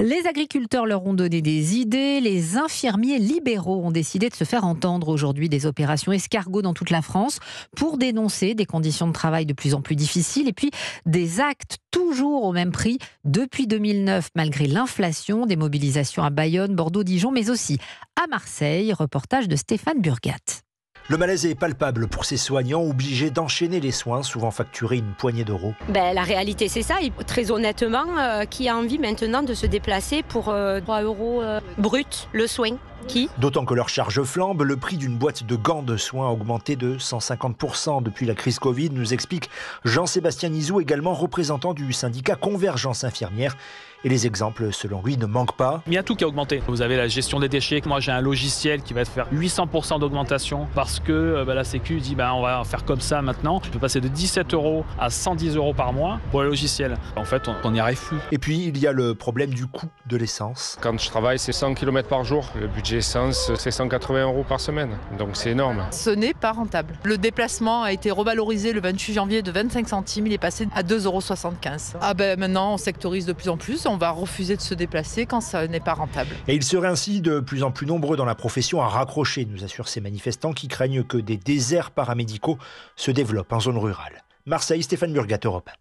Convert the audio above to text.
Les agriculteurs leur ont donné des idées. Les infirmiers libéraux ont décidé de se faire entendre aujourd'hui. Des opérations escargots dans toute la France pour dénoncer des conditions de travail de plus en plus difficiles et puis des actes toujours au même prix depuis 2009 malgré l'inflation. Des mobilisations à Bayonne, Bordeaux, Dijon mais aussi à Marseille. Reportage de Stéphane Burgat. Le malaise est palpable pour ces soignants obligés d'enchaîner les soins, souvent facturés une poignée d'euros. La réalité, c'est ça. Très honnêtement, qui a envie maintenant de se déplacer pour 3 euros brut le soin? Qui ? D'autant que leur charge flambe, le prix d'une boîte de gants de soins a augmenté de 150% depuis la crise Covid, nous explique Jean-Sébastien Nizou, également représentant du syndicat Convergence Infirmière. Et les exemples, selon lui, ne manquent pas. Il y a tout qui a augmenté. Vous avez la gestion des déchets. Moi, j'ai un logiciel qui va faire 800% d'augmentation parce que la Sécu dit on va faire comme ça maintenant. Je peux passer de 17 euros à 110 euros par mois pour le logiciel. En fait, on n'y arrive plus. Et puis, il y a le problème du coût de l'essence. Quand je travaille, c'est 100 km par jour. Le budget essence, c'est 180 euros par semaine. Donc, c'est énorme. Ce n'est pas rentable. Le déplacement a été revalorisé le 28 janvier de 25 centimes. Il est passé à 2,75 €. Maintenant, on sectorise de plus en plus. On va refuser de se déplacer quand ça n'est pas rentable. Et il serait ainsi de plus en plus nombreux dans la profession à raccrocher, nous assurent ces manifestants qui craignent que des déserts paramédicaux se développent en zone rurale. Marseille, Stéphane Burgat, Europe 1.